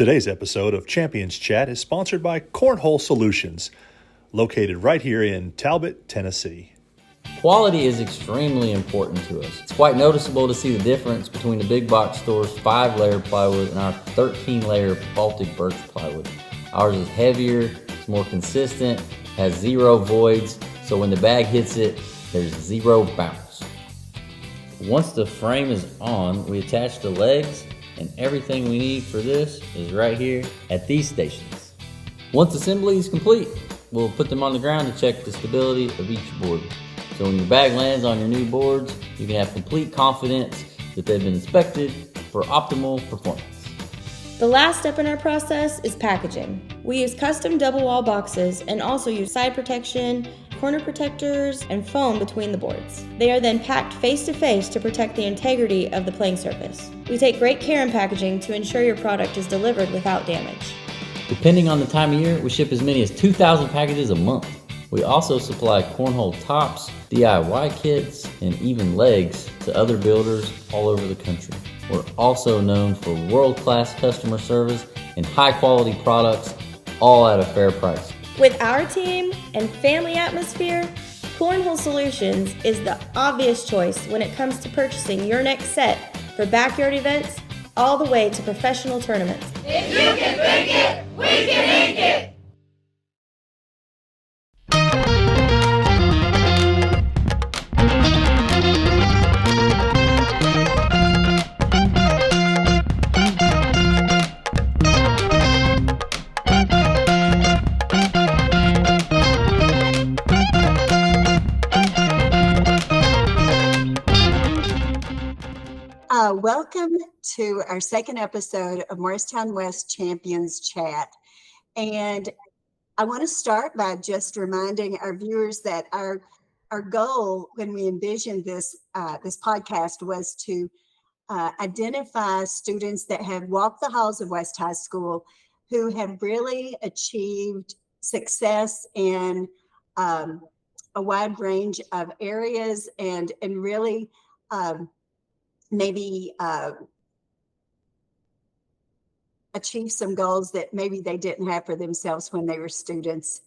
Today's episode of Champions Chat is sponsored by Cornhole Solutions, located right here in Talbot, Tennessee. Quality is extremely important to us. It's quite noticeable to see the difference between the big box store's 5-layer plywood and our 13-layer Baltic birch plywood. Ours is heavier, it's more consistent, has zero voids, so when the bag hits it, there's zero bounce. Once the frame is on, we attach the legs, and everything we need for this is right here at these stations. Once assembly is complete, we'll put them on the ground to check the stability of each board. So when your bag lands on your new boards, you can have complete confidence that they've been inspected for optimal performance. The last step in our process is packaging. We use custom double wall boxes and also use side protection, corner protectors, and foam between the boards. They are then packed face to face to protect the integrity of the playing surface. We take great care in packaging to ensure your product is delivered without damage. Depending on the time of year, we ship as many as 2,000 packages a month. We also supply cornhole tops, DIY kits, and even legs to other builders all over the country. We're also known for world-class customer service and high-quality products, all at a fair price. With our team and family atmosphere, Cornhole Solutions is the obvious choice when it comes to purchasing your next set for backyard events all the way to professional tournaments. If you can think it, we can ink it! Welcome to our second episode of Morristown West Champions Chat. And I want to start by just reminding our viewers that our goal when we envisioned this podcast was to identify students that have walked the halls of West High School who have really achieved success in a wide range of areas and really maybe achieve some goals that maybe they didn't have for themselves when they were students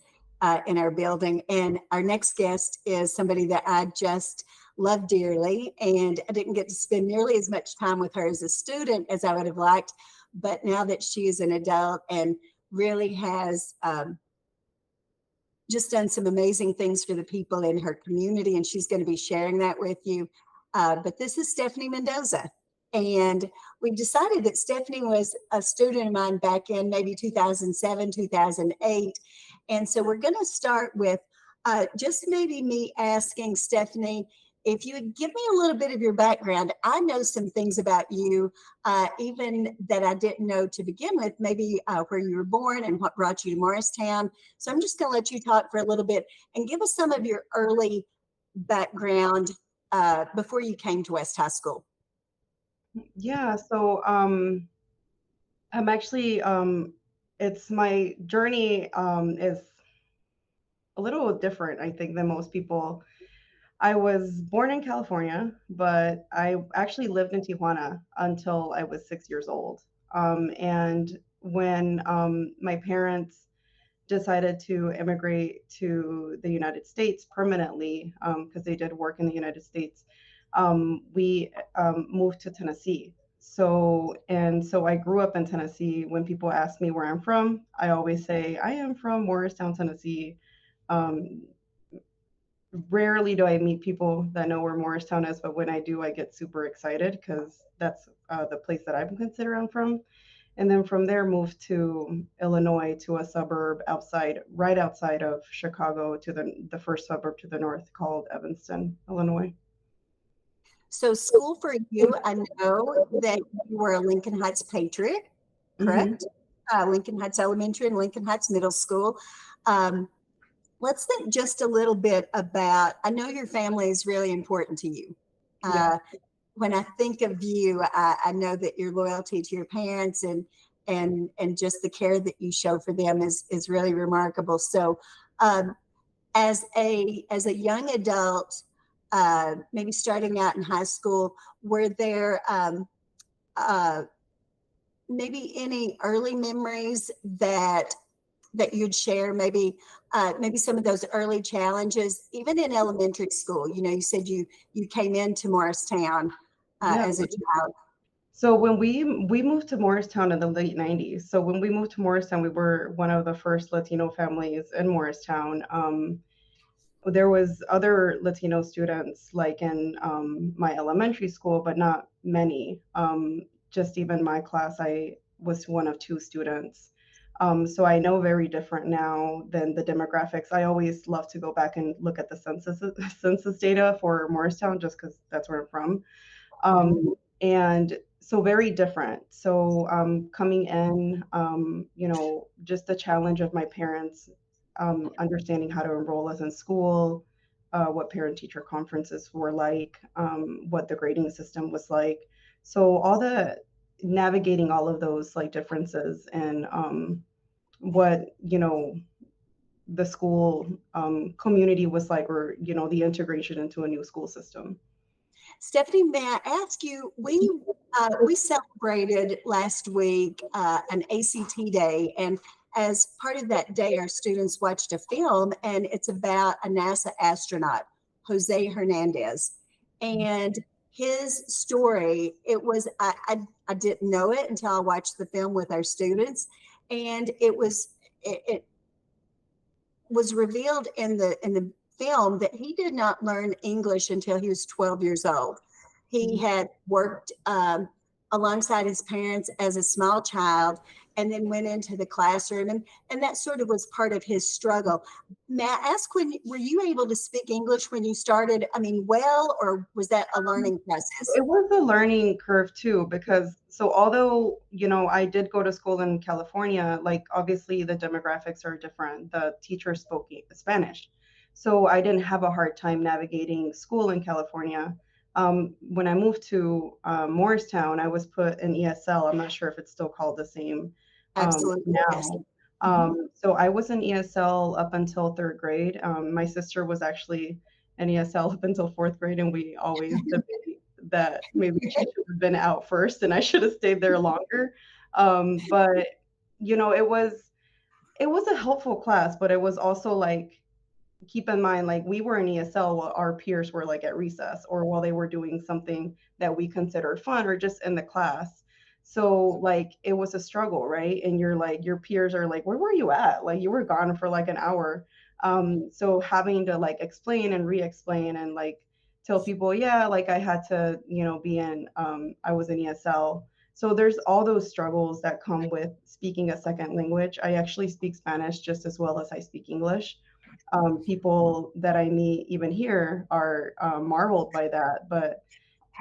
in our building. And our next guest is somebody that I just love dearly, and I didn't get to spend nearly as much time with her as a student as I would have liked, but now that she is an adult and really has just done some amazing things for the people in her community, and she's going to be sharing that with you. But this is Stephanie Mendoza. And we decided that Stephanie was a student of mine back in maybe 2007, 2008. And so we're going to start with just maybe me asking Stephanie, if you would give me a little bit of your background. I know some things about you, even that I didn't know to begin with, maybe where you were born and what brought you to Morristown. So I'm just going to let you talk for a little bit and give us some of your early background before you came to West High School. Yeah, so I'm actually, it's my journey is a little different, I think, than most people. I was born in California, but I actually lived in Tijuana until I was 6 years old. And when my parents decided to immigrate to the United States permanently, because they did work in the United States, we moved to Tennessee. So I grew up in Tennessee. When people ask me where I'm from, I always say I am from Morristown, Tennessee. Rarely do I meet people that know where Morristown is, but when I do, I get super excited because that's the place that I consider I'm from. And then from there, moved to Illinois, to a suburb right outside of Chicago, to the first suburb to the north called Evanston, Illinois. So school for you, I know that you were a Lincoln Heights patriot, correct? Mm-hmm. Lincoln Heights Elementary and Lincoln Heights Middle School. Let's think just a little bit about, I know your family is really important to you. Yeah. When I think of you, I know that your loyalty to your parents and just the care that you show for them is really remarkable. So as a young adult, maybe starting out in high school, were there maybe any early memories that you'd share, maybe some of those early challenges, even in elementary school. You know, you said you came into Morristown Yeah. as a child. So when we moved to Morristown in the late 90s. So when we moved to Morristown, we were one of the first Latino families in Morristown. There was other Latino students like in my elementary school, but not many. Just even my class, I was one of two students. So I know very different now than the demographics. I always love to go back and look at the census census data for Morristown, just because that's where I'm from. And so very different. So coming in, just the challenge of my parents understanding how to enroll us in school, what parent-teacher conferences were like, what the grading system was like. So all the navigating all of those like differences and what the school community was like, or the integration into a new school system. Stephanie, may I ask you, we celebrated last week an ACT day, and as part of that day, our students watched a film, and it's about a NASA astronaut, Jose Hernandez, and his story. It was I didn't know it until I watched the film with our students, and it was revealed in the film that he did not learn English until he was 12 years old. He had worked alongside his parents as a small child and then went into the classroom, and that sort of was part of his struggle. May I ask, were you able to speak English when you started? I mean, well, or was that a learning process? It was a learning curve too, because so although, I did go to school in California, like obviously the demographics are different. The teacher spoke Spanish. So I didn't have a hard time navigating school in California. When I moved to Morristown, I was put in ESL. I'm not sure if it's still called the same Absolutely, yes. now. So I was in ESL up until third grade. My sister was actually in ESL up until fourth grade, and we always debate that maybe she should have been out first and I should have stayed there longer. But it was a helpful class, but it was also like, keep in mind, like we were in ESL while our peers were like at recess or while they were doing something that we considered fun or just in the class. So like it was a struggle, right? And you're like, your peers are like, where were you at? Like you were gone for like an hour. So having to like explain and re-explain and like tell people, yeah, like I had to, be in, I was in ESL. So there's all those struggles that come with speaking a second language. I actually speak Spanish just as well as I speak English. People that I meet even here are marveled by that. But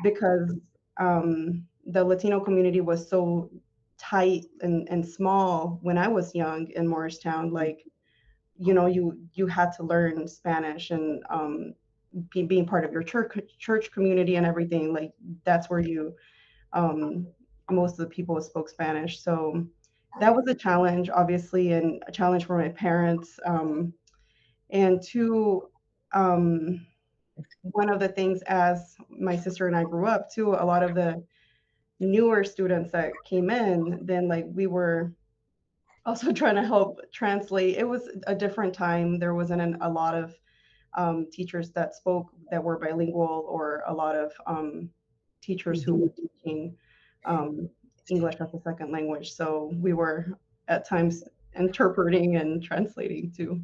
because the Latino community was so tight and small when I was young in Morristown, like, you had to learn Spanish and being part of your church community and everything. Like that's where um, most of the people spoke Spanish. So that was a challenge, obviously, and a challenge for my parents. And two, um, one of the things as my sister and I grew up too, a lot of the newer students that came in, then like we were also trying to help translate. It was a different time. There wasn't a lot of teachers that were bilingual, or a lot of teachers who were teaching um, English as a second language. So we were at times interpreting and translating too.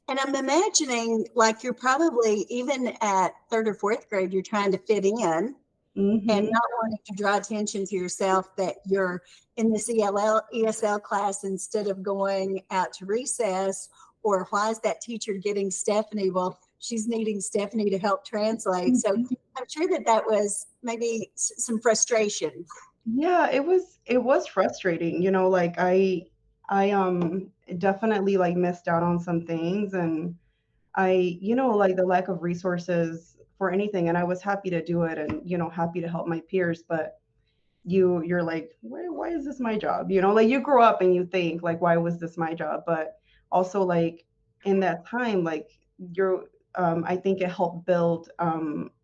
And I'm imagining like you're probably even at third or fourth grade, you're trying to fit in and Hmm. not wanting to draw attention to yourself that you're in this ESL class instead of going out to recess. Or why is that teacher getting Stephanie? Well, she's needing Stephanie to help translate. So I'm sure that was maybe some frustration. Yeah, it was frustrating, like I definitely like missed out on some things, and like the lack of resources for anything, and I was happy to do it and happy to help my peers, but you're like, why is this my job? Like you grow up and you think like, why was this my job? But also like in that time, like you're I think it helped build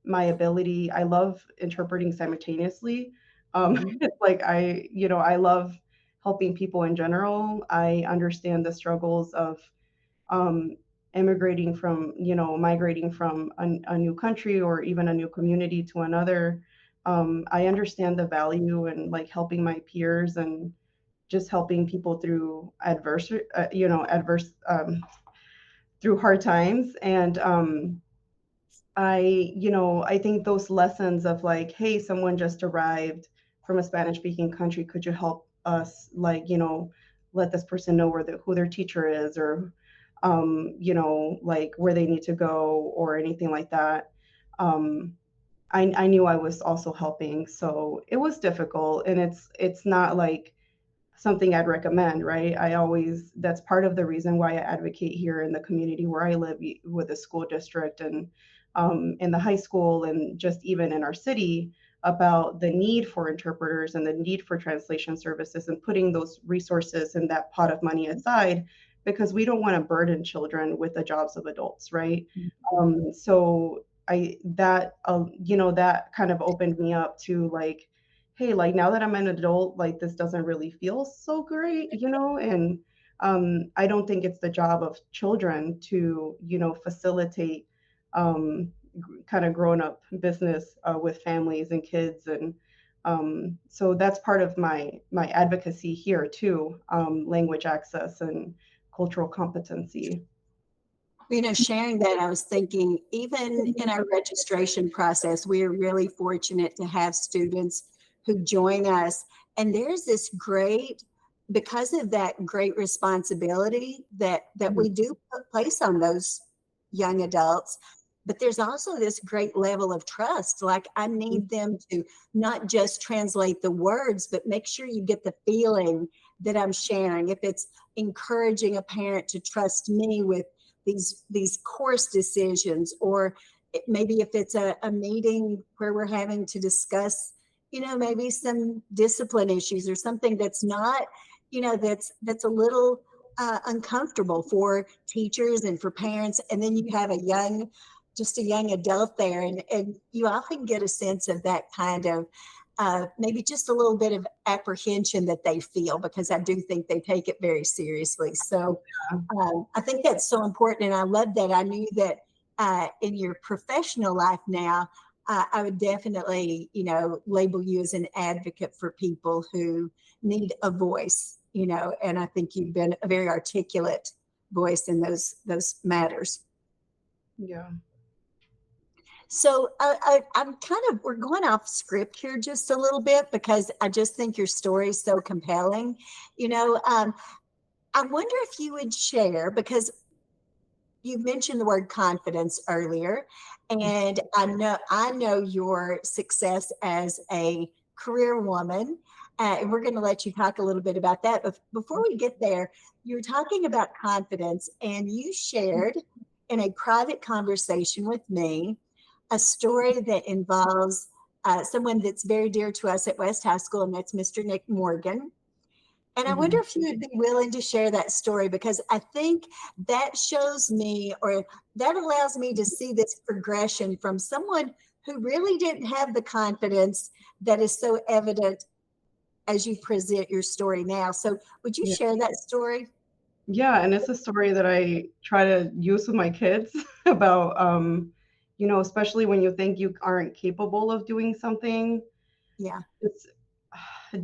my ability. I love interpreting simultaneously. Mhm. It's like I love helping people in general. I understand the struggles of um, immigrating from, migrating from a new country or even a new community to another. I understand the value and like helping my peers and just helping people through adverse through hard times. And I think those lessons of like, hey, someone just arrived from a Spanish speaking country. Could you help us, like, let this person know who their teacher is, or, like where they need to go or anything like that. Um, I knew I was also helping. So it was difficult, and it's not like something I'd recommend, right? That's part of the reason why I advocate here in the community where I live with the school district and in the high school and just even in our city about the need for interpreters and the need for translation services and putting those resources and that pot of money aside because we don't want to burden children with the jobs of adults, right? So that kind of opened me up to like, hey, like now that I'm an adult, like this doesn't really feel so great, and I don't think it's the job of children to, facilitate kind of grown up business with families and kids. And so that's part of my advocacy here too, language access and cultural competency. Sharing that, I was thinking, even in our registration process, we are really fortunate to have students who join us. And there's this great, because of that great responsibility that we do place on those young adults, but there's also this great level of trust. Like, I need them to not just translate the words, but make sure you get the feeling that I'm sharing. If it's encouraging a parent to trust me with these course decisions, or maybe if it's a meeting where we're having to discuss, maybe some discipline issues or something that's not, that's a little uncomfortable for teachers and for parents. And then you have just a young adult there, and you often get a sense of that kind of maybe just a little bit of apprehension that they feel, because I do think they take it very seriously. So I think that's so important, and I love that. I knew that in your professional life now, I would definitely, label you as an advocate for people who need a voice, and I think you've been a very articulate voice in those matters. Yeah. So we're going off script here just a little bit because I just think your story is so compelling. I wonder if you would share, because you mentioned the word confidence earlier, and I know your success as a career woman, and we're going to let you talk a little bit about that. But before we get there, you were talking about confidence, and you shared in a private conversation with me a story that involves someone that's very dear to us at West High School, and that's Mr. Nick Morgan. And I wonder Mhm. if you would be willing to share that story, because I think that shows me, or that allows me to see this progression from someone who really didn't have the confidence that is so evident as you present your story now. So would you Yeah. share that story? Yeah, and it's a story that I try to use with my kids about, especially when you think you aren't capable of doing something, Yeah. it's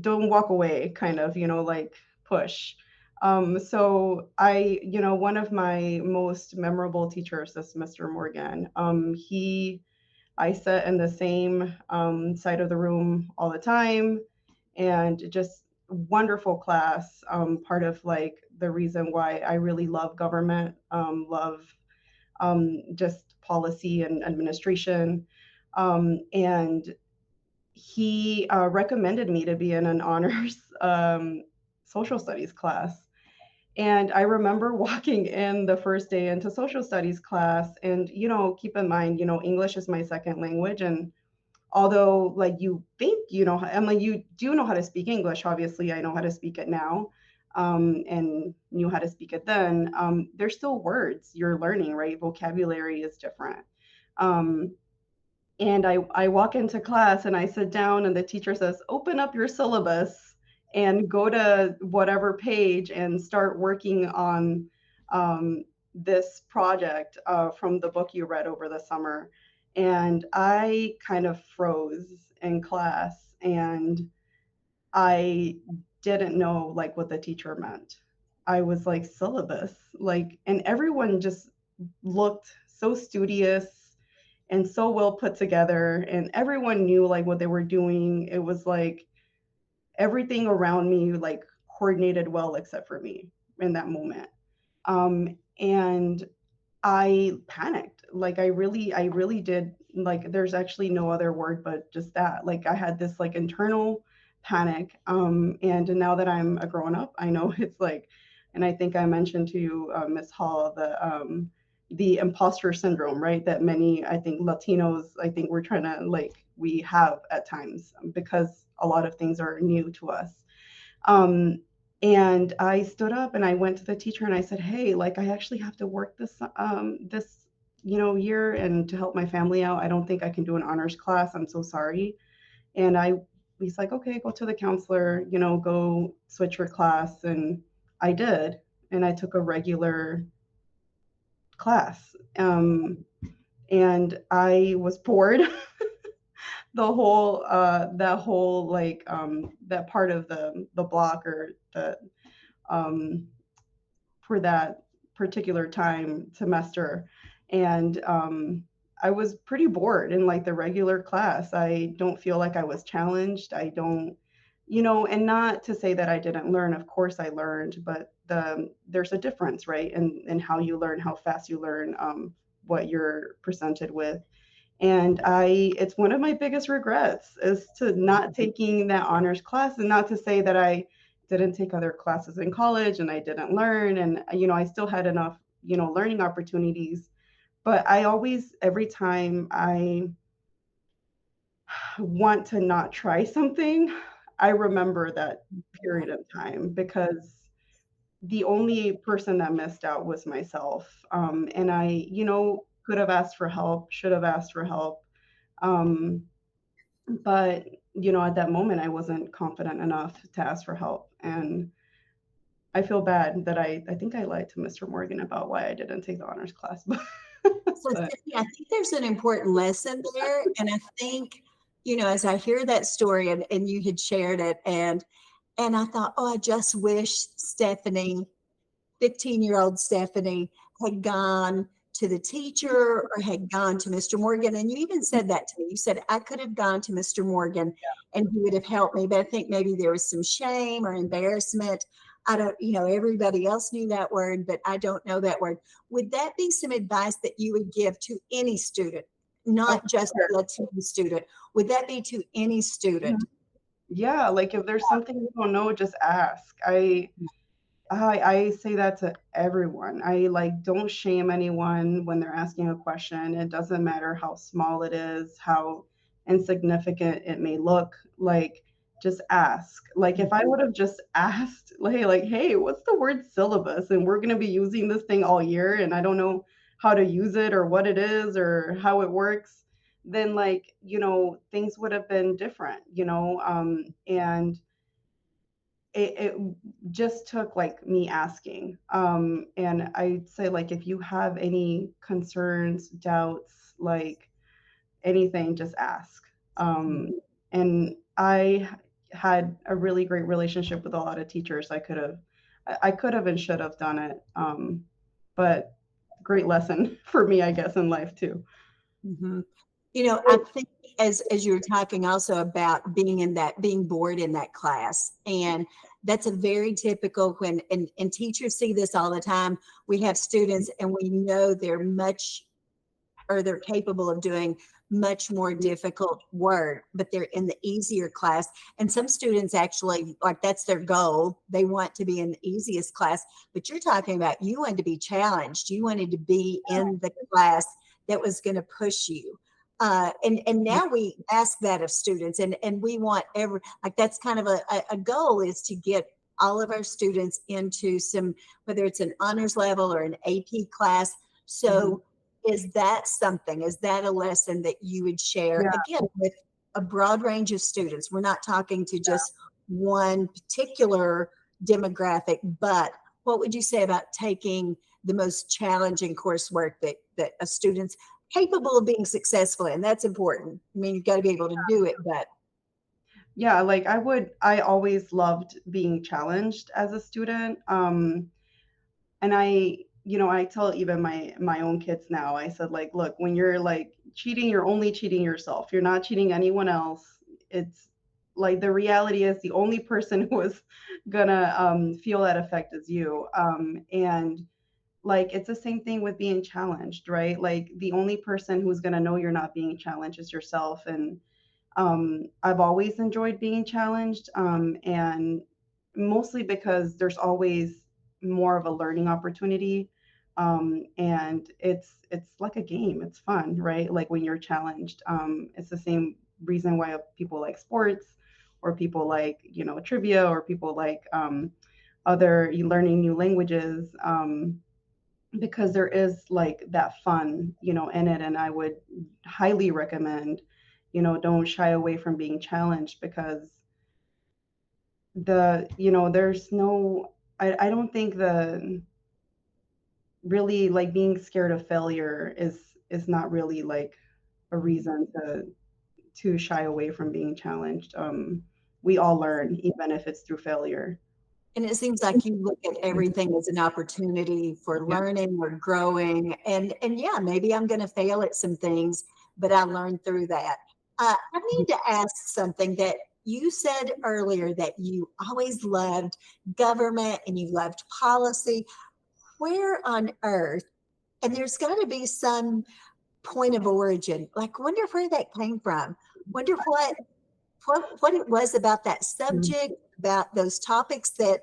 don't walk away, kind of, like push. So one of my most memorable teachers is Mr. Morgan. I sat in the same side of the room all the time, and just wonderful class. Part of like the reason why I really love government, love just policy and administration. And he recommended me to be in an honors social studies class. And I remember walking in the first day into social studies class, and keep in mind, English is my second language, and although like you think and like you do know how to speak English, obviously I know how to speak it now, and knew how to speak it then. There's still words you're learning, right? Vocabulary is different. Um, And I walk into class and I sit down and the teacher says, open up your syllabus and go to whatever page and start working on this project from the book you read over the summer. And I kind of froze in class and I didn't know like what the teacher meant. I was like, syllabus, like, and everyone just looked so studious and so well put together, and everyone knew like what they were doing. It was like everything around me like coordinated well except for me in that moment. And I panicked. Like I really did. Like there's actually no other word but just that. Like I had this like internal panic. And now that I'm a grown up, I know it's like, and I think I mentioned to you, Miss Hall, the imposter syndrome, right? That many, I think Latinos, I think we're trying to like, we have at times because a lot of things are new to us. And I stood up and I went to the teacher and I said, hey, like I actually have to work this year and to help my family out. I don't think I can do an honors class. I'm so sorry. And he's like, okay, go to the counselor, go switch your class. And I did. And I took a regular class. And I was bored the whole that whole like that part of the block or the um for that particular time semester. And I was pretty bored in like the regular class. I don't feel like I was challenged. I don't, and not to say that I didn't learn. Of course I learned, but there's a difference, right? In how you learn, how fast you learn, what you're presented with. And it's one of my biggest regrets is to not taking that honors class, and not to say that I didn't take other classes in college and I didn't learn. And, I still had enough, learning opportunities. But I always, every time I want to not try something, I remember that period of time because the only person that missed out was myself. And I, could have asked for help, should have asked for help. Um, but, at that moment, I wasn't confident enough to ask for help. And I feel bad that I think I lied to Mr. Morgan about why I didn't take the honors class. So But Stephanie, I think there's an important lesson there. And I think, as I hear that story and you had shared it and I thought, oh, I just wish Stephanie, 15-year-old Stephanie, had gone to the teacher or had gone to Mr. Morgan. And you even said that to me. You said, I could have gone to Mr. Morgan and he would have helped me. But I think maybe there was some shame or embarrassment. I don't, everybody else knew that word, but I don't know that word. Would that be some advice that you would give to any student, not just a Latino student? Would that be to any student? yeah, like if there's something you don't know, just ask. I say that to everyone. I like don't shame anyone when they're asking a question. It doesn't matter how small it is, how insignificant it may look. Like just ask. Like if I would have just asked, like, hey, what's the word syllabus? And we're gonna be using this thing all year, and I don't know how to use it or what it is or how it works, then like, things would have been different, and it just took like me asking. And I'd say like if you have any concerns, doubts, like anything, just ask. And I had a really great relationship with a lot of teachers. I could have and should have done it. But great lesson for me, I guess, in life too. Mm-hmm. I think as you were talking also about being bored in that class, and that's a very typical and teachers see this all the time. We have students and we know they're capable of doing much more difficult work, but they're in the easier class. And some students actually, like, that's their goal. They want to be in the easiest class, but you're talking about you wanted to be challenged. You wanted to be in the class that was going to push you. And now we ask that of students, and we want that's kind of a goal, is to get all of our students into some, whether it's an honors level or an AP class. So Is that something, is that a lesson that you would share Yeah. again with a broad range of students? We're not talking to just one particular demographic, but what would you say about taking the most challenging coursework that a student's capable of being successful in? That's important. I mean, you've got to be able to do it, but Yeah, like I always loved being challenged as a student. And I tell even my own kids now, I said, like, look, when you're like cheating, you're only cheating yourself. You're not cheating anyone else. It's like the reality is the only person who is gonna feel that effect is you. And like it's the same thing with being challenged, right? Like the only person who's gonna know you're not being challenged is yourself. And I've always enjoyed being challenged, and mostly because there's always more of a learning opportunity, and it's like a game. It's fun, right? Like when you're challenged, it's the same reason why people like sports, or people like trivia, or people like other learning new languages. Because there is like that fun, in it. And I would highly recommend, don't shy away from being challenged, because there's no, I don't think the really like being scared of failure is not really like a reason to shy away from being challenged. We all learn, even if it's through failure. and it seems like you look at everything as an opportunity for Yeah. learning or growing. And yeah, maybe I'm going to fail at some things, but I learned through that. I need to ask something that you said earlier, that you always loved government and you loved policy. Where on earth, and there's got to be some point of origin, like wonder where that came from. Wonder what it was about that subject, about those topics that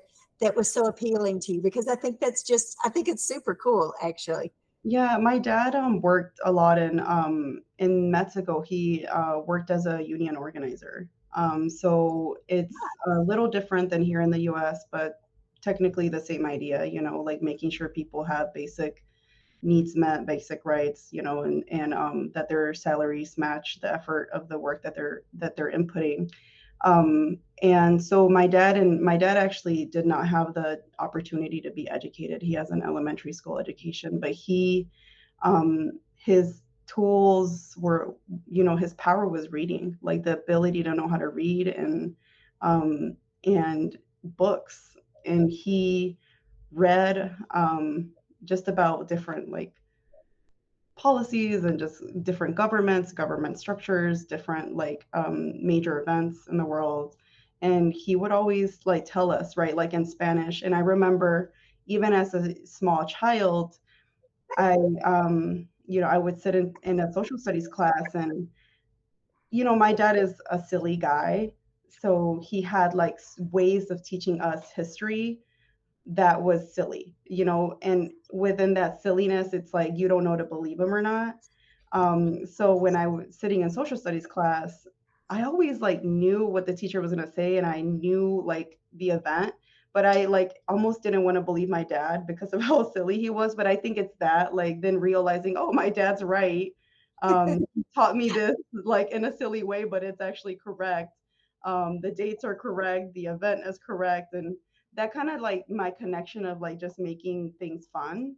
was so appealing to you, because I think I think it's super cool actually. Yeah, my dad worked a lot in Mexico. He worked as a union organizer. So it's a little different than here in the US, but technically the same idea, like making sure people have basic needs met, basic rights, and that their salaries match the effort of the work that they're inputting. And so my dad actually did not have the opportunity to be educated. He has an elementary school education, but his tools were, his power was reading, like the ability to know how to read, and books. And he read just about different like policies, and just different government structures, different like major events in the world. And he would always like tell us, right, like in Spanish. And I remember even as a small child, I I would sit in a social studies class, and my dad is a silly guy, so he had like ways of teaching us history that was silly, and within that silliness, it's like you don't know to believe him or not. So when I was sitting in social studies class, I always like knew what the teacher was going to say, and I knew like the event, but I like almost didn't want to believe my dad because of how silly he was. But I think it's that, like, then realizing, oh, my dad's right. He taught me this like in a silly way, but it's actually correct. The dates are correct, the event is correct, and that kind of like my connection of like just making things fun.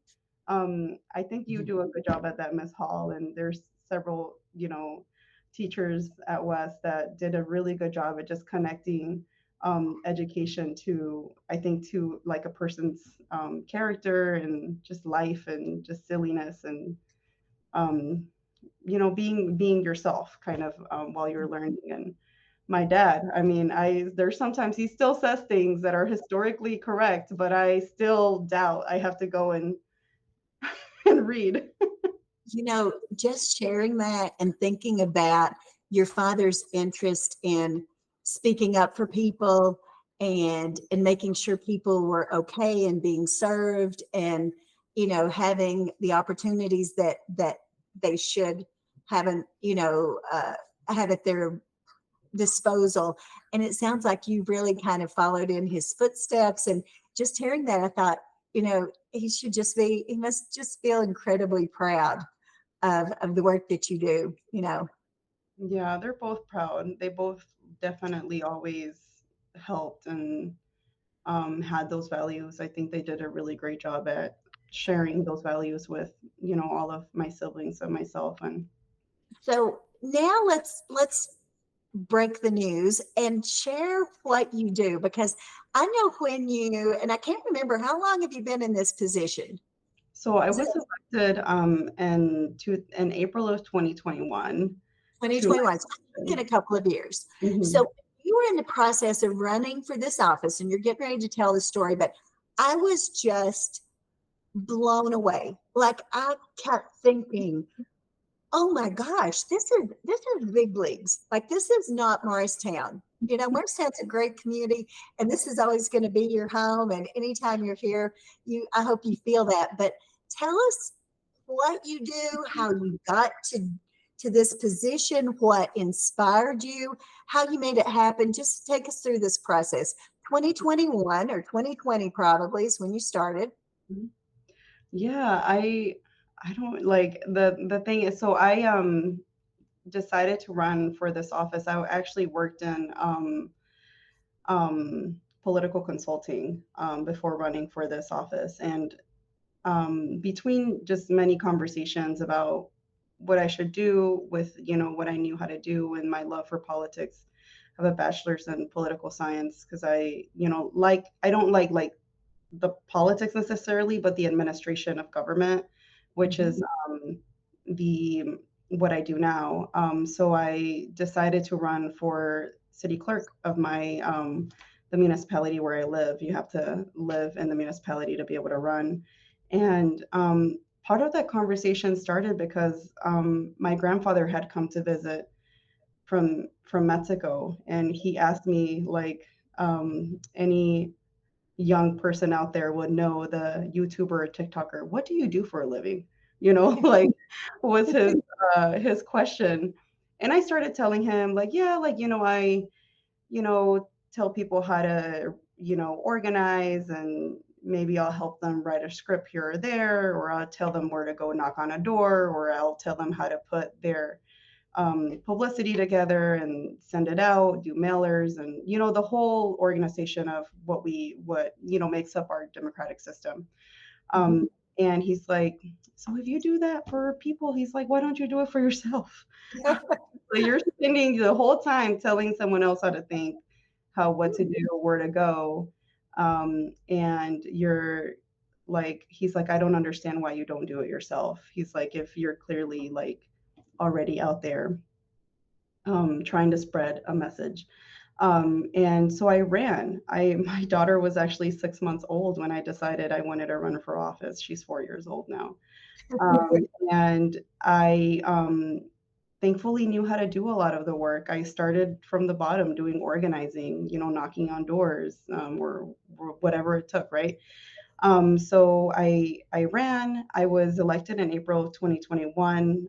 I think you do a good job at that, Miss Hall, and there's several, teachers at West that did a really good job at just connecting education to, I think, to like a person's character, and just life, and just silliness, and um, being yourself kind of while you're learning. And my dad, I mean, there's sometimes he still says things that are historically correct, but I still doubt. I have to go and read. Just sharing that and thinking about your father's interest in speaking up for people, and making sure people were okay and being served, and having the opportunities that they should have, have at their disposal. And it sounds like you really kind of followed in his footsteps. And just hearing that, I thought, he must just feel incredibly proud of the work that you do, you know. Yeah, they're both proud. They both definitely always helped and had those values. I think they did a really great job at sharing those values with, all of my siblings and myself. And So now let's break the news and share what you do, because I know when you, and I can't remember, how long have you been in this position? so I Is was it elected in April of 2021 to 2021? So in a couple of years. Mhm. So you were in the process of running for this office and you're getting ready to tell the story, but I was just blown away. Like I kept thinking, oh my gosh, this is big leagues. Like this is not Morristown. You know, Morristown's a great community, and this is always going to be your home. And anytime you're here, I hope you feel that. But tell us what you do, how you got to this position, what inspired you, how you made it happen. Just take us through this process. 2021 or 2020 probably is when you started. Mhm. Yeah, I don't like the thing is, so I decided to run for this office. I actually worked in political consulting before running for this office, and between just many conversations about what I should do with, what I knew how to do and my love for politics. I have a bachelor's in political science because I don't like the politics necessarily, but the administration of government, which is the what I do now. So I decided to run for city clerk of my the municipality where I live. You have to live in the municipality to be able to run. And part of that conversation started because my grandfather had come to visit from Mexico, and he asked me like any young person out there would know the YouTuber or TikToker, what do you do for a living? Like was his question. And I started telling him like, yeah, like, I, tell people how to, organize, and maybe I'll help them write a script here or there, or I'll tell them where to go knock on a door, or I'll tell them how to put their publicity together and send it out, do mailers, and the whole organization of what makes up our democratic system. Um, and he's like, so if you do that for people, he's like, why don't you do it for yourself? So you're spending the whole time telling someone else how to think, what to do, where to go, and you're like, he's like, I don't understand why you don't do it yourself. He's like, if you're clearly like already out there trying to spread a message. And so I ran. My daughter was actually 6 months old when I decided I wanted to run for office. She's 4 years old now. And I thankfully knew how to do a lot of the work. I started from the bottom doing organizing, knocking on doors, or whatever it took, right? So I ran. I was elected in April of 2021.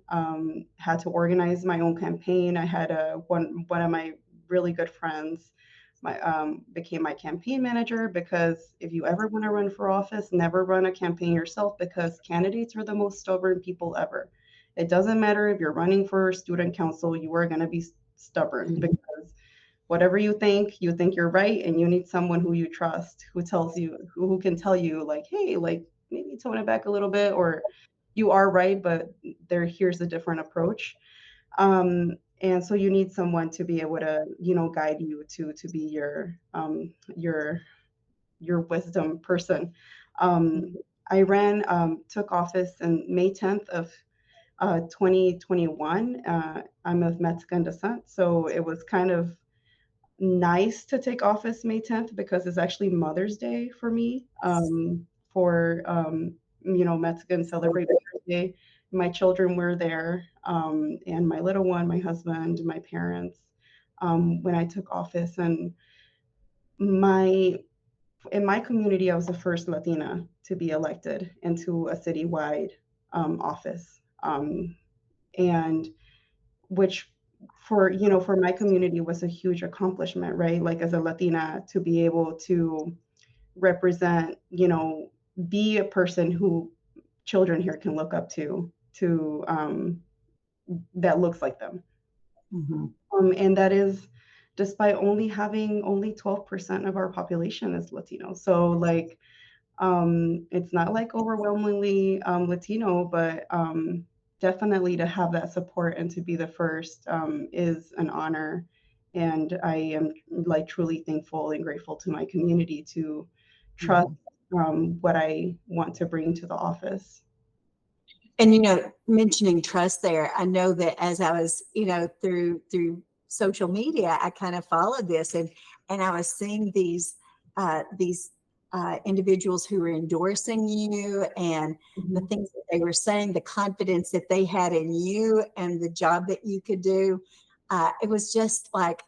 Had to organize my own campaign. I had one of my really good friends, became my campaign manager, because if you ever want to run for office, never run a campaign yourself, because candidates are the most stubborn people ever. It doesn't matter if you're running for student council, you are going to be stubborn, because whatever you think you're right, and you need someone who you trust, who can tell you like, hey, like maybe tone it back a little bit, or you are right, but here's a different approach. And so you need someone to be able to, guide you to be your wisdom person. I took office in May 10th of 2021. I'm of Mexican descent, so it was kind of nice to take office May 10th, because it's actually Mother's Day for me. Mexicans celebrate Mother's Day. My children were there, and my little one, my husband, my parents, when I took office. And my in my community, I was the first Latina to be elected into a citywide office, and which for my community was a huge accomplishment, right? Like as a Latina, to be able to represent, be a person who children here can look up to to that looks like them. Mhm. And that is despite only having only 12% of our population is Latino. So like it's not like overwhelmingly Latino, but definitely to have that support and to be the first is an honor. And I am like truly thankful and grateful to my community to trust Mhm. what I want to bring to the office. And mentioning trust there, I know that as I was, through social media, I kind of followed this, and I was seeing these individuals who were endorsing you, and the Mhm. things that they were saying, the confidence that they had in you and the job that you could do. It was just like,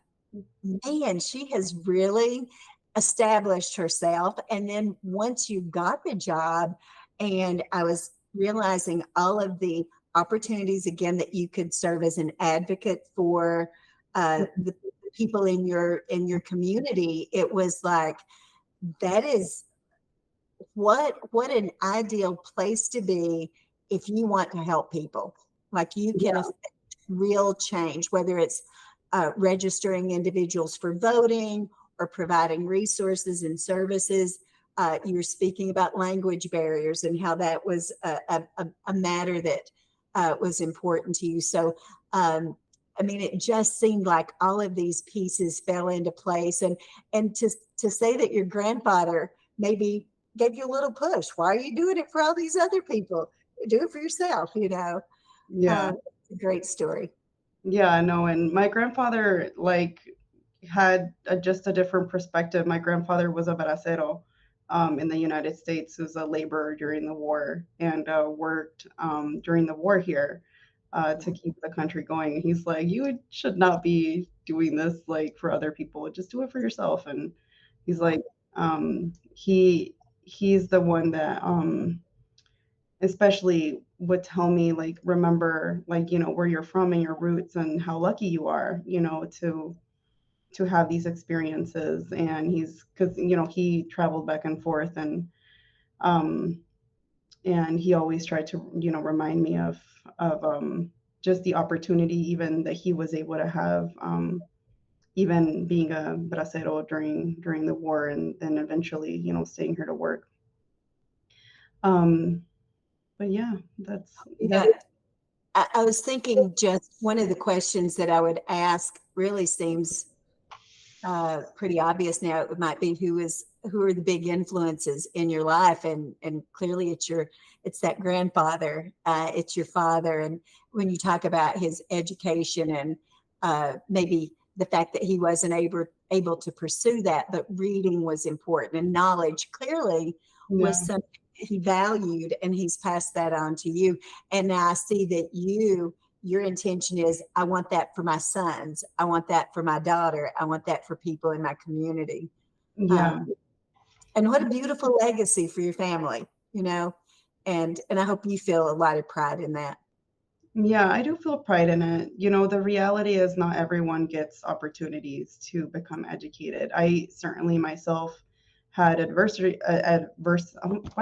man, she has really established herself. And then once you got the job, and I was realizing all of the opportunities again that you could serve as an advocate for the people in your community, it was like, that is what an ideal place to be if you want to help people. Like, you can Yeah. affect real change, whether it's registering individuals for voting or providing resources and services. You were speaking about language barriers and how that was a matter that was important to you. So, I mean, it just seemed like all of these pieces fell into place. And to say that your grandfather maybe gave you a little push. Why are you doing it for all these other people? Do it for yourself. Yeah. It's a great story. Yeah, no, and my grandfather like had just a different perspective. My grandfather was a bracero in the United States, was a laborer during the war and worked during the war here to keep the country going. He's like, you should not be doing this like for other people. Just do it for yourself. And he's Yeah. like, he's the one that especially would tell me like remember like where you're from and your roots and how lucky you are to have these experiences. And he's because he traveled back and forth um and he always tried to remind me of just the opportunity even that he was able to have even being a bracero during the war and then eventually staying here to work. um but yeah, that Yeah. I was thinking, just one of the questions that I would ask really seems pretty obvious now. It might be, who are the big influences in your life, and clearly it's that grandfather, it's your father. And when you talk about his education, and maybe the fact that he wasn't able to pursue that, but reading was important, and knowledge clearly was yeah. something that he valued, and he's passed that on to you. And now I see that your intention is, I want that for my sons. I want that for my daughter. I want that for people in my community. Yeah. Um, and what a beautiful legacy for your family, you know, and I hope you feel a lot of pride in that. Yeah, I do feel pride in it. The reality is not everyone gets opportunities to become educated. I certainly myself had I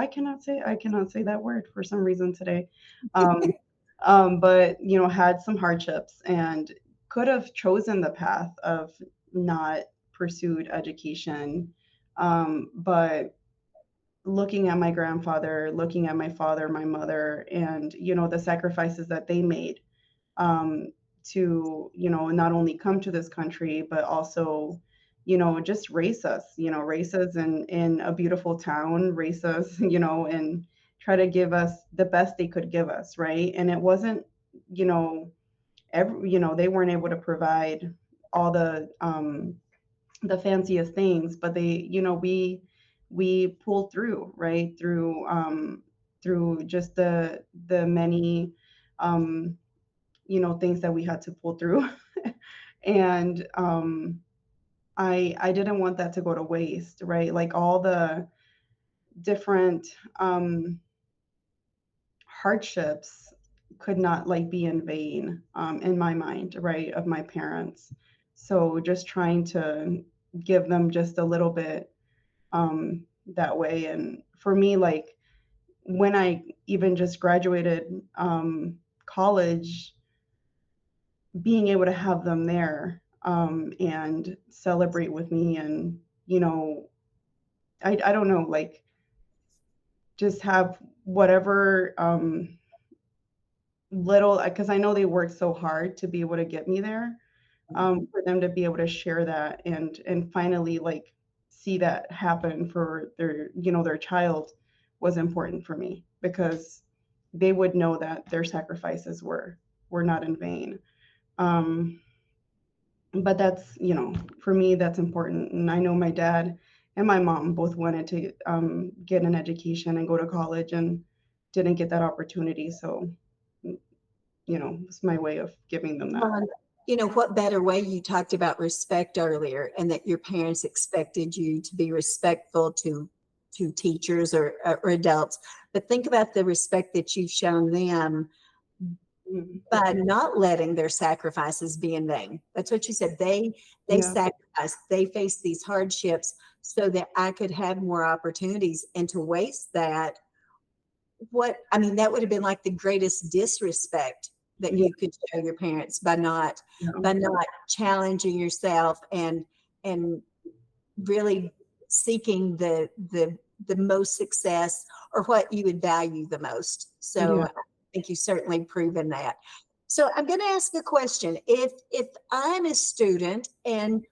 cannot say that word for some reason today. Um, but had some hardships and could have chosen the path of not pursued education. But looking at my grandfather, looking at my father, my mother, and the sacrifices that they made um, to not only come to this country but also just race us in a beautiful town, race us and try to give us the best they could give us, right? And it wasn't you know they weren't able to provide all the fanciest things, but we pulled through, right? Through just the many um things that we had to pull through. And I didn't want that to go to waste, right? Like all the different hardships could not like be in vain in my mind, right, of my parents. So just trying to give them just a little bit that way. And for me, like when I even just graduated college, being able to have them there and celebrate with me, and I don't know, like just have whatever little, because I know they worked so hard to be able to get me there, for them to be able to share that and finally like see that happen for their child was important for me, because they would know that their sacrifices were not in vain. Um, but that's, for me, that's important. And I know my dad and my mom both wanted to get an education and go to college and didn't get that opportunity. So, it's my way of giving them that. What better way? You talked about respect earlier, and that your parents expected you to be respectful to teachers or adults. But think about the respect that you've shown them by not letting their sacrifices be in vain. That's what you said. They Yeah. sacrificed, they faced these hardships so that I could have more opportunities, and to waste that, that would have been like the greatest disrespect that Yeah. you could show your parents by not Yeah. challenging yourself and really seeking the most success, or what you would value the most. So Yeah. I think you've certainly proven that. So I'm going to ask a question. If I'm a student and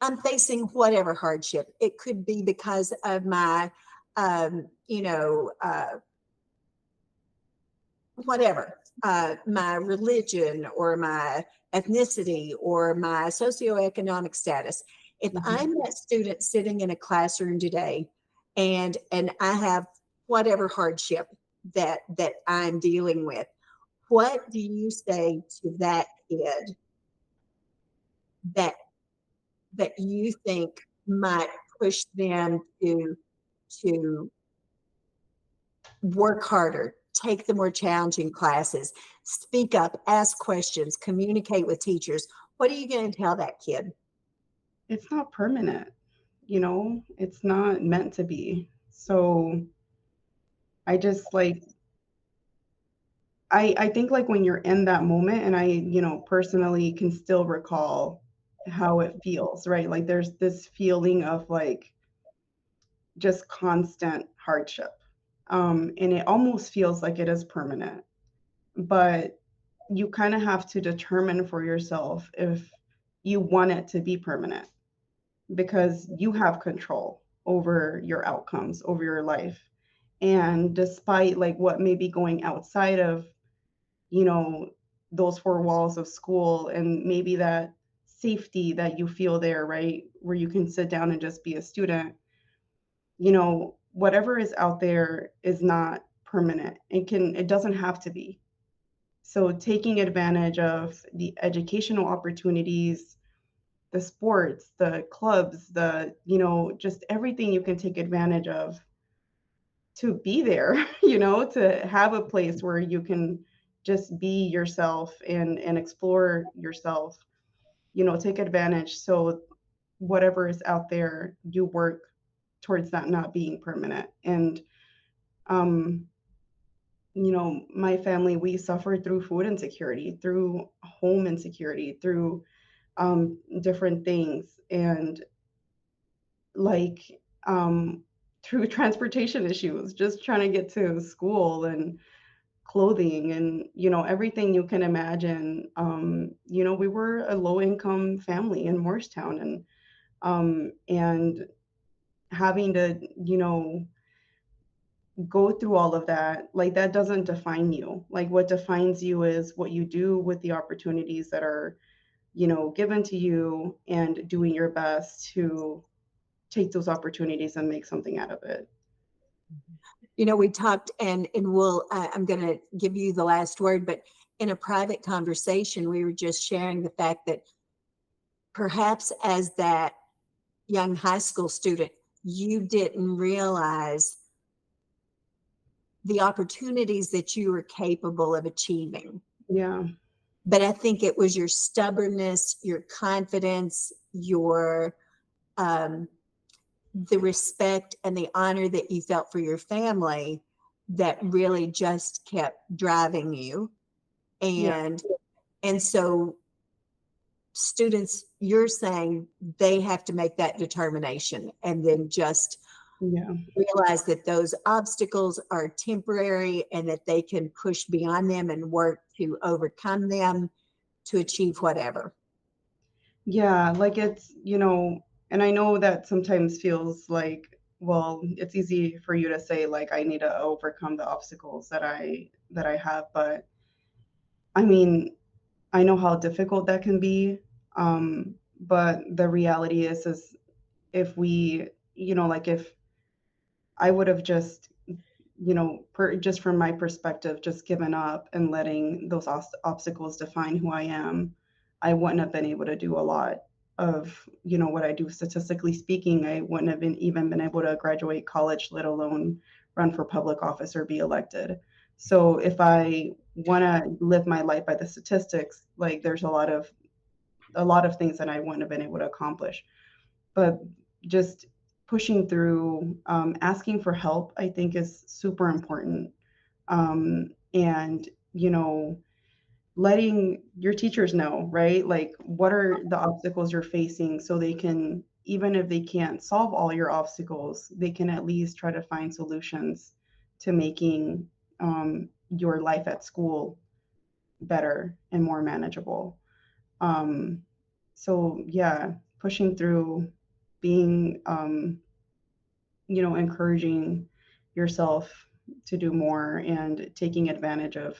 I'm facing whatever hardship, it could be because of my whatever, my religion or my ethnicity or my socioeconomic status. If I'm that student sitting in a classroom today, and I have whatever hardship that I'm dealing with, what do you say to that kid that you think might push them to work harder, take the more challenging classes, speak up, ask questions, communicate with teachers? What are you going to tell that kid? It's not permanent, it's not meant to be. So I just like, I think like when you're in that moment, and I, personally can still recall how it feels, right? Like there's this feeling of like just constant hardship. And it almost feels like it is permanent, but you kind of have to determine for yourself if you want it to be permanent, because you have control over your outcomes, over your life. And despite like what may be going outside of, you know, those four walls of school, and maybe that safety that you feel there, right? Where you can sit down and just be a student, whatever is out there is not permanent. It doesn't have to be. So taking advantage of the educational opportunities, the sports, the clubs, just everything you can take advantage of to be there, to have a place where you can just be yourself and explore yourself, take advantage. So whatever is out there, you work towards that not being permanent. And, um, my family, we suffered through food insecurity, through home insecurity, through different things. And like through transportation issues, just trying to get to school, and clothing, and everything you can imagine. We were a low income family in Morristown, and having to go through all of that, like that doesn't define you. Like what defines you is what you do with the opportunities that are given to you, and doing your best to take those opportunities and make something out of it. We talked, and I'm going to give you the last word, but in a private conversation, we were just sharing the fact that perhaps as that young high school student, you didn't realize the opportunities that you were capable of achieving. Yeah. But I think it was your stubbornness, your confidence, your the respect and the honor that you felt for your family that really just kept driving you. Yeah. And so students, you're saying they have to make that determination and then just Yeah. realize that those obstacles are temporary and that they can push beyond them and work to overcome them to achieve whatever. Yeah, like it's, and I know that sometimes feels like, well, it's easy for you to say like I need to overcome the obstacles that I have, but I mean, I know how difficult that can be. But the reality is if we, like if I would have just, just from my perspective, just given up and letting those obstacles define who I am, I wouldn't have been able to do a lot of, what I do. Statistically speaking, I wouldn't have even been able to graduate college, let alone run for public office or be elected. So if I want to live my life by the statistics, like there's a lot of things that I wouldn't have been able to accomplish. But just pushing through, asking for help, I think is super important. And, letting your teachers know, right? Like, what are the obstacles you're facing so they can, even if they can't solve all your obstacles, they can at least try to find solutions to making your life at school better and more manageable. Um, so yeah, pushing through, being, encouraging yourself to do more and taking advantage of.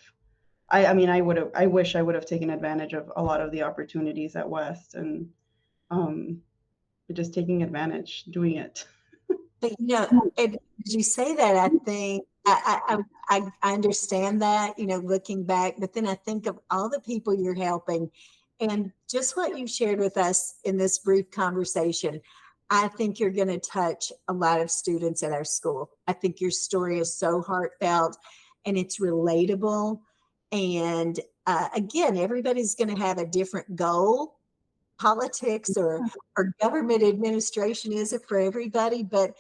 I mean, I wish I would have taken advantage of a lot of the opportunities at West and um, just taking advantage, doing it. But as you say that, I think I understand that, looking back, but then I think of all the people you're helping and just what you shared with us in this brief conversation. I think you're going to touch a lot of students at our school. I think your story is so heartfelt and it's relatable. And again, everybody's going to have a different goal. Politics or government administration isn't for everybody, but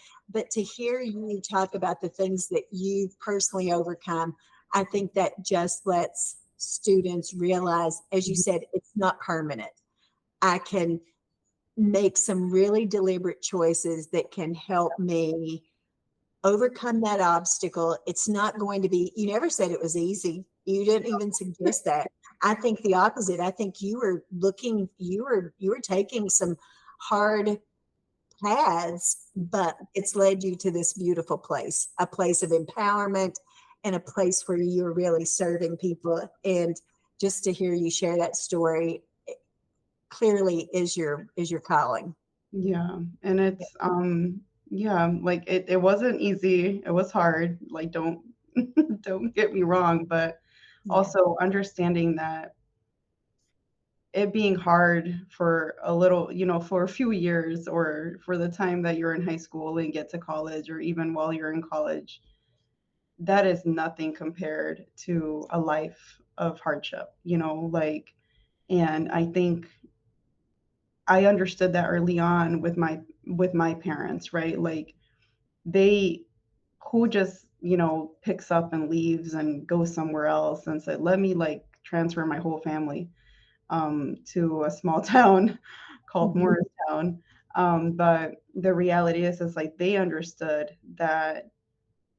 to hear you talk about the things that you've personally overcome, I think that just lets students realize, as you said, it's not permanent. I can make some really deliberate choices that can help me overcome that obstacle. It's not going to be, you never said it was easy. You didn't even suggest that. I think the opposite. I think you were taking some hard paths, but it's led you to this beautiful place, a place of empowerment and a place where you're really serving people. And just to hear you share that story clearly is your calling. Yeah, and it's yeah, like it wasn't easy. It was hard. Like don't get me wrong, but Yeah. also understanding that it being hard for a little, for a few years or for the time that you're in high school and get to college or even while you're in college, that is nothing compared to a life of hardship, like, and I think I understood that early on with my parents, right? Like they who just, picks up and leaves and goes somewhere else and said, let me like transfer my whole family to a small town called Mhm. Morristown. But the reality is like they understood that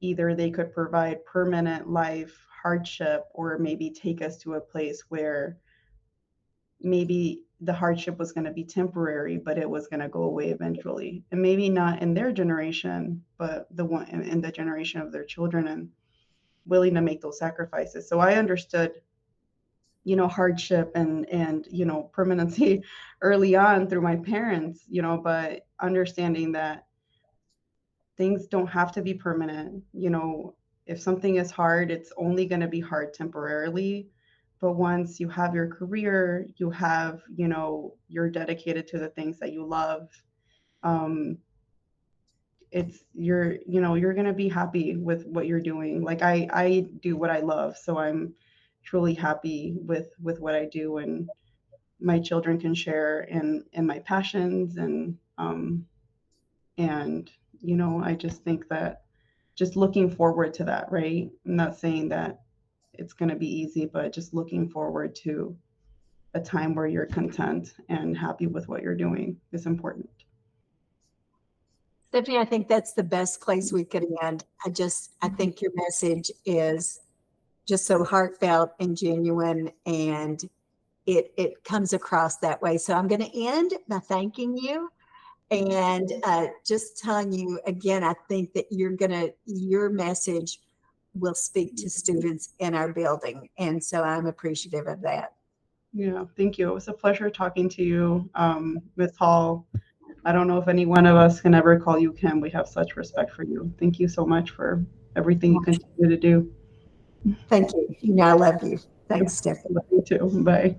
either they could provide permanent life hardship or maybe take us to a place where maybe the hardship was going to be temporary, but it was going to go away eventually. And maybe not in their generation, but the one in the generation of their children and willing to make those sacrifices. So I understood, hardship and permanency early on through my parents, but understanding that things don't have to be permanent. If something is hard, it's only going to be hard temporarily. But once you have your career, you're dedicated to the things that you love. Um, you're going to be happy with what you're doing. Like I do what I love, so I'm truly happy with what I do, and my children can share in my passions, and And, you know, I just think that just looking forward to that, right? I'm not saying that it's going to be easy, but just looking forward to a time where you're content and happy with what you're doing is important. Stephanie, I think that's the best place we could end. I think your message is just so heartfelt and genuine, and it comes across that way. So I'm going to end by thanking you and just telling you again, I think that your message will speak to students in our building. And so I'm appreciative of that. Yeah, thank you. It was a pleasure talking to you, Ms. Hall. I don't know if any one of us can ever call you Kim. We have such respect for you. Thank you so much for everything you continue to do. Thank you. You know, I love you. Thanks, Stephanie. Love you too. Bye.